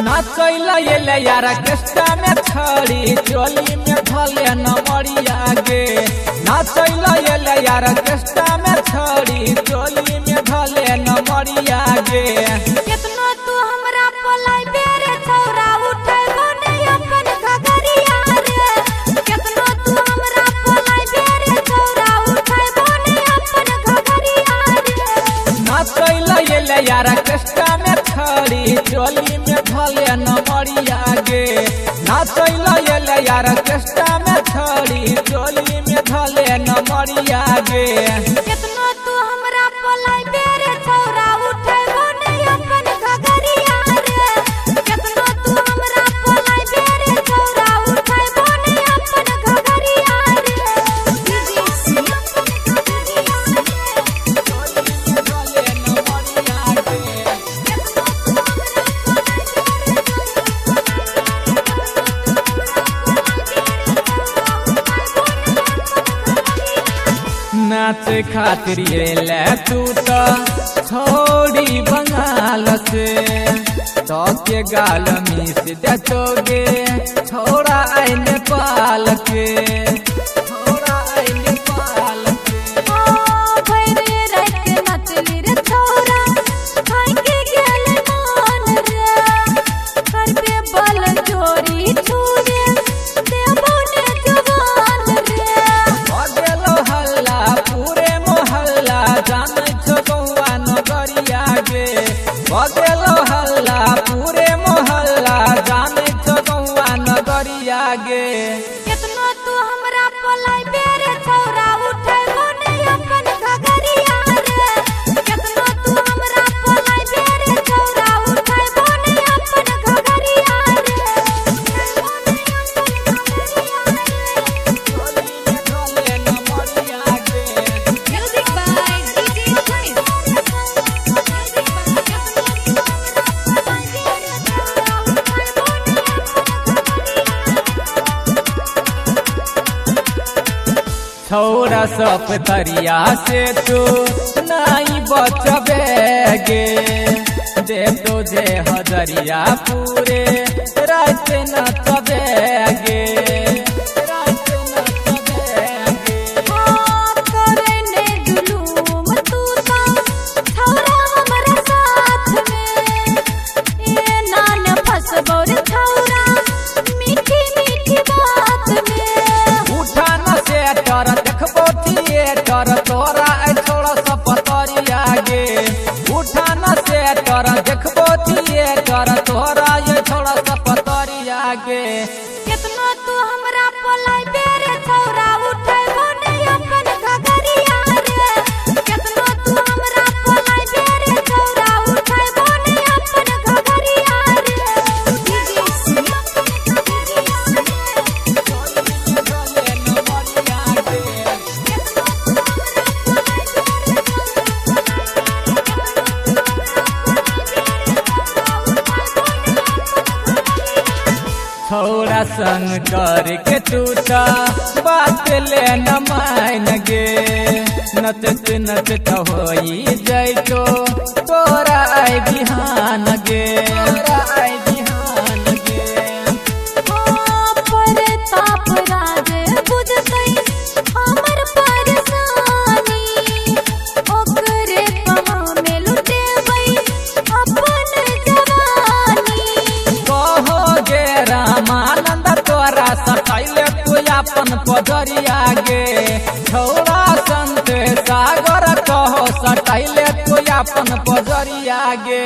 नाचैला ये यार कृष्णा में छड़ी चोली में भले नमरिया गे। नाचैला ये यार कृष्णा में छड़ी चोली में भले नमरिया गे। कितना तू हमरा पलाई बेरे छौरा उठैबो नै अपन घगरिया रे। कितना तू हमरा पलाई बेरे छौरा उठैबो नै अपन घगरिया रे। नाचैला ये यार कृष्णा में छड़ी चोली में भले नमरिया गे। नाचैला ये यार कृष्णा में छड़ी चोली में भले नमरिया गे। कितना तू हमरा पलाई बेरे छौरा उठैबो नै अपन घगरिया रे। कितना तू हमरा पलाई बेरे छौरा उठैबो नै अपन घगरिया रे। नाच खातिर ले तू तो छोड़ी बंगाल से तो के गाल मिस दे चोगे छोड़ा आई नेपाल के। छोड़ा आई नेपाल के। भैरे रात के नचली रे छौरा खाई के गेल मान रे। कर पे बल चोरी छुए देबो ने जवान रे। बगेलो हल्ला पूरे मोहल्ला जानै छो बौआ नगरिया गे। बगेलो हल्ला पूरे मोहल्ला जानै छो बौआ नगरिया गे। कितना तू हमरा पलाई बेरे छौरा उठैबो नै अपन घगरिया रे। कितना तू हमरा पलाई बेरे छौरा उठैबो नै अपन घगरिया रे। Music by DJ Smith. छौरा सब तरिया से तू नहीं बचबे गे। दे तो जे हजरिया पूरे रात नचबे गे। रात नचबे गे। करे ने जुलूम तू ता छौरा हमरा साथ में। ए नान फसबो रे छौरा मीठी मीठी बात में। उठा न से डर देखबो थिएटर तोरा छोड़ा सब पतरिया गे। उठा न से डर देखबो थिएटर तोरा ये छोड़ा सब पतरिया गे। कितना तू हमरा पलाई बेरे छौरा उठैबो नै अपन घगरिया रे। कितना तू हमरा पलाई बेरे छौरा उठैबो नै अपन घगरिया रे। छौरा संग करके तू ता बात ले न मान गे। नचत नचत होई जैतो तोरा आई बिहान गे। तोरा आई बिहान गे। पर ताप राजे बुझतै हमर परेशानी। ओकरे पहां में लुटेबै अपन जवानी। कहो गे रामानंद तोरा सटाइले तू अपन पजरिया गे। छौरा संत सागर कहो सटाइले तू अपन पजरिया गे।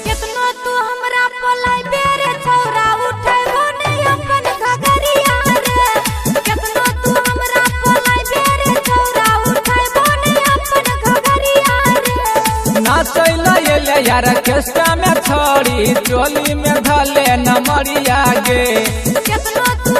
कितना तू हमरा पलाई बेरे छौरा उठैबो नै अपन घगरिया रे। कितना तू हमरा पलाई बेरे छौरा उठैबो नै अपन घगरिया रे। नाचैला ये यार कृष्णा में छड़ी चोली में भले नमरिया गे। कितना तू